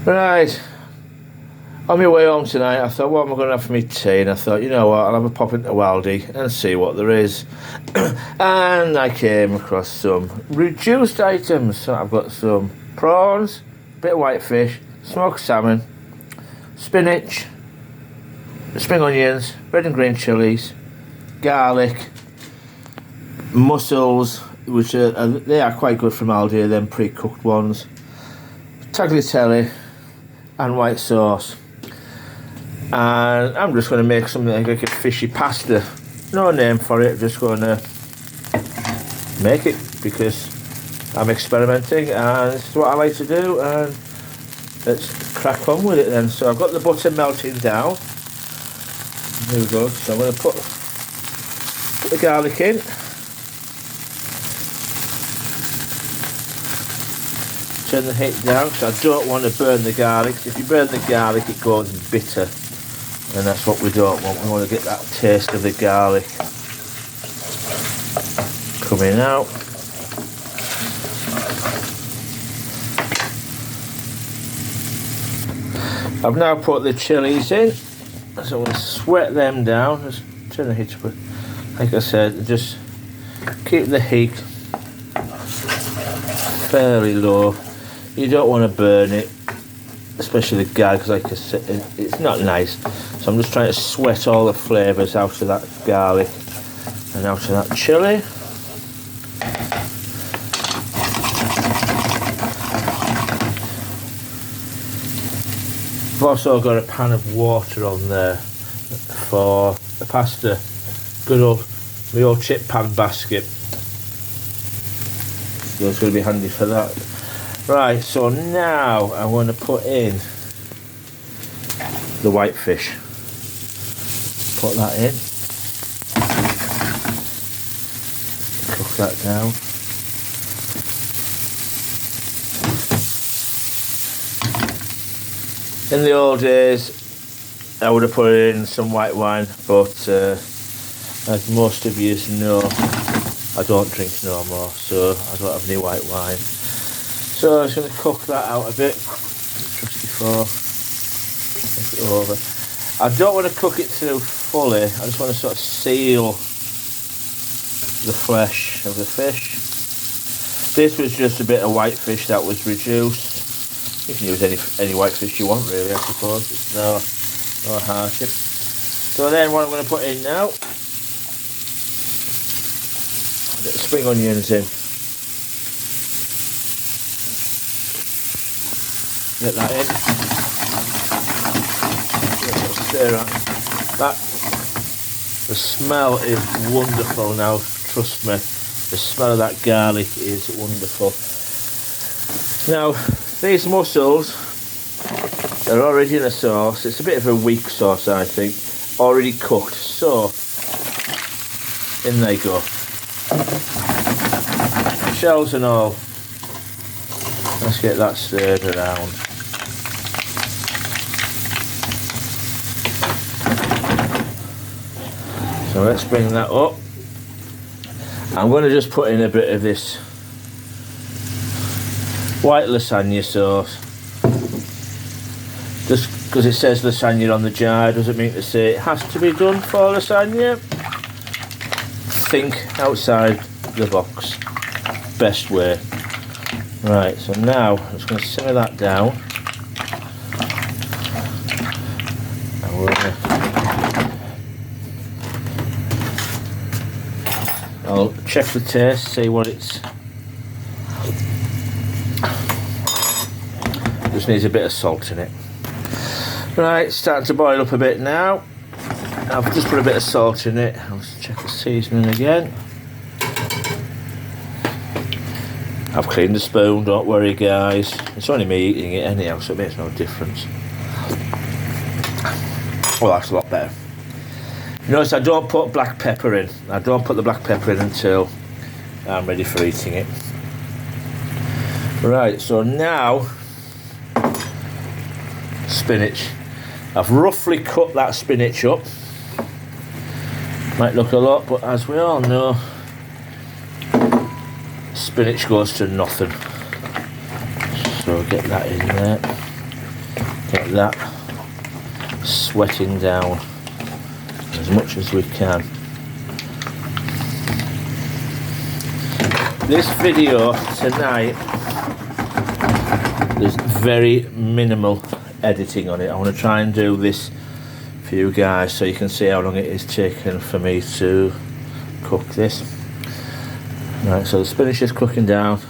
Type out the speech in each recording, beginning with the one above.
Right, on my way home tonight, I thought, what am I going to have for my tea? And I thought, you know what, I'll have a pop into Aldi and see what there is. And I came across some reduced items. So I've got some prawns, a bit of whitefish, smoked salmon, spinach, spring onions, red and green chilies, garlic, mussels, which they are quite good from Aldi, them pre-cooked ones, tagliatelle, and white sauce. And I'm just going to make something like a fishy pasta. No name for it, just going to make it because I'm experimenting and it's what I like to do, and let's crack on with it then. So I've got the butter melting down. There we go. So I'm going to put the garlic in. Turn the heat down because I don't want to burn the garlic. If you burn the garlic, it goes bitter, and that's what we don't want. We want to get that taste of the garlic coming out. I've now put the chilies in, so I'm going to sweat them down. Just turn the heat up, like I said, just keep the heat fairly low. You don't want to burn it, especially the garlic, because like I said, it's not nice. So I'm just trying to sweat all the flavours out of that garlic and out of that chilli. I've also got a pan of water on there for the pasta. Good old, my old chip pan basket. So it's going to be handy for that. Right, so now I'm going to put in the whitefish. Put that in. Cook that down. In the old days, I would have put in some white wine, but as most of you know, I don't drink no more, so I don't have any white wine. So I'm just going to cook that out a bit. Trusty fork. Take it over. I don't want to cook it through fully. I just want to sort of seal the flesh of the fish. This was just a bit of whitefish that was reduced. You can use any whitefish you want, really, I suppose. It's no hardship. So then what I'm going to put in now, get the spring onions in. Get that in. Stir that. The smell is wonderful now, trust me. The smell of that garlic is wonderful. Now, these mussels are already in a sauce. It's a bit of a weak sauce, I think. Already cooked. So, in they go. Shells and all. Let's get that stirred around. So let's bring that up. I'm going to just put in a bit of this white lasagna sauce. Just because it says lasagna on the jar doesn't mean to say it has to be done for lasagna. Think outside the box. Best way. Right, so now I'm just going to simmer that down. And we're going to, I'll check the taste, see what it's. Just needs a bit of salt in it. Right, it's starting to boil up a bit now. I've just put a bit of salt in it. I'll just check the seasoning again. I've cleaned the spoon, don't worry guys. It's only me eating it anyhow, so it makes no difference. Well, that's a lot better. Notice I don't put black pepper in. I don't put the black pepper in until I'm ready for eating it. Right, so now, spinach. I've roughly cut that spinach up. Might look a lot, but as we all know, spinach goes to nothing. So get that in there. like that, sweating down as much as we can. This video tonight, there's very minimal editing on it. I want to try and do this for you guys so you can see how long it is taking for me to cook this. Right, so the spinach is cooking down,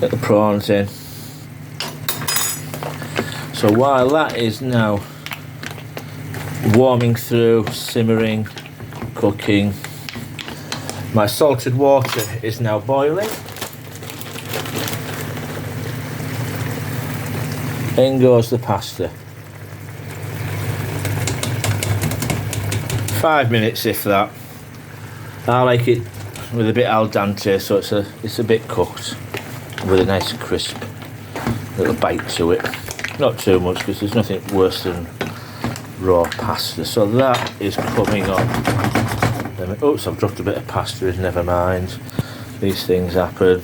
get the prawns in. So while that is now warming through, simmering, cooking, my salted water is now boiling. In goes the pasta. 5 minutes if that. I like it with a bit al dente, so it's a bit cooked with a nice crisp little bite to it. Not too much, because there's nothing worse than raw pasta. So that is coming up. Oops, I've dropped a bit of pasta in, never mind. These things happen.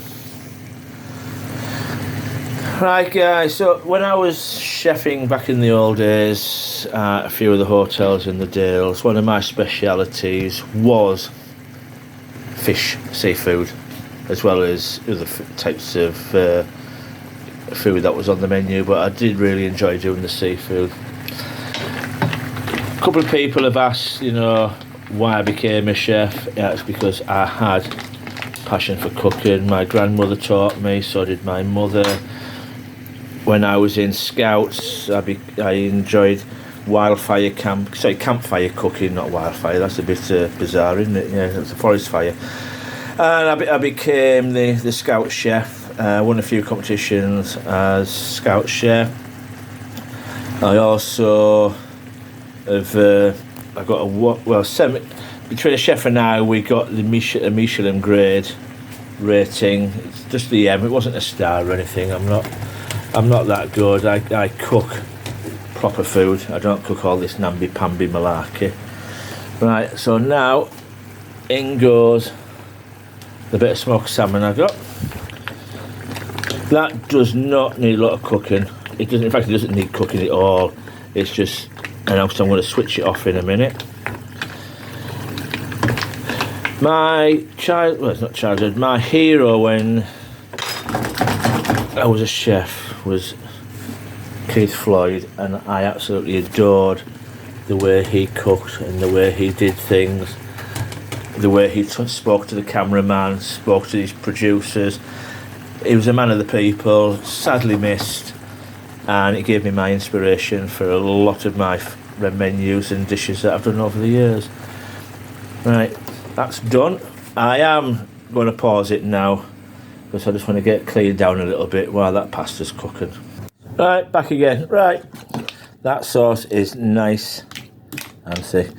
Right guys, so when I was chefing back in the old days at a few of the hotels in the Dales, one of my specialities was fish, seafood, as well as other types of food that was on the menu, but I did really enjoy doing the seafood. A couple of people have asked, you know, why I became a chef. Yeah, it's because I had passion for cooking. My grandmother taught me, so did my mother. When I was in Scouts, I enjoyed campfire cooking, not wildfire. That's a bit bizarre, isn't it? Yeah, it's a forest fire. And I became the Scout chef. Won a few competitions as Scout chef. I also have I got between a chef and I, we got the Michelin grade rating. It's just the M. It wasn't a star or anything. I'm not that good. I cook proper food. I don't cook all this namby-pamby malarkey. Right, so now in goes the bit of smoked salmon I got. That does not need a lot of cooking. It doesn't. In fact, it doesn't need cooking at all. It's just. And also I'm going to switch it off in a minute. My hero when I was a chef was Keith Floyd, and I absolutely adored the way he cooked and the way he did things, the way he spoke to the cameraman, spoke to his producers. He was a man of the people, sadly missed, and it gave me my inspiration for a lot of my menus and dishes that I've done over the years. Right, that's done. I am going to pause it now because I just want to get cleaned down a little bit while that pasta's cooking. Right, back again. Right, that sauce is nice and thick.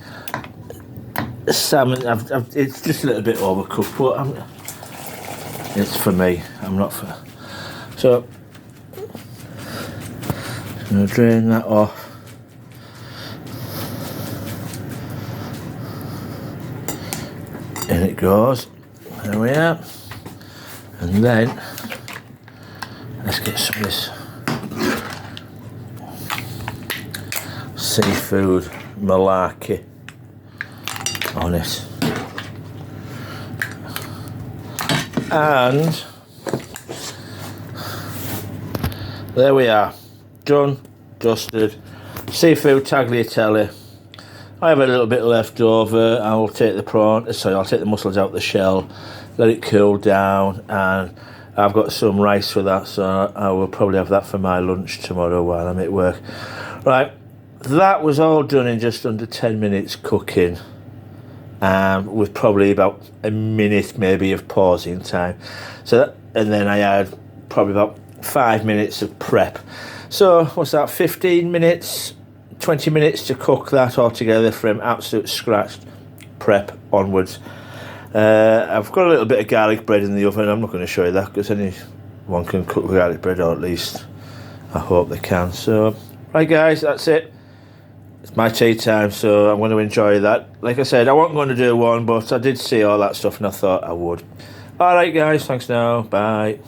Salmon, it's just a little bit overcooked, but it's for me. I'm not for. So I'm going to drain that off. In it goes. There we are. And then let's get some of this seafood malarkey on it. And there we are. Done, dusted. Seafood tagliatelle. I have a little bit left over. I'll take the mussels out the shell, let it cool down, and I've got some rice for that, so I will probably have that for my lunch tomorrow while I'm at work. Right, that was all done in just under 10 minutes cooking, with probably about a minute maybe of pausing time. And then I had probably about 5 minutes of prep. So what's that, 15 minutes? 20 minutes to cook that all together from absolute scratch prep onwards. I've got a little bit of garlic bread in the oven. I'm not going to show you that because anyone can cook with garlic bread, or at least I hope they can. So right guys, that's it. It's my tea time, so I'm going to enjoy that. Like I said, I wasn't going to do one, but I did see all that stuff and I thought I would. Alright guys, thanks now, bye.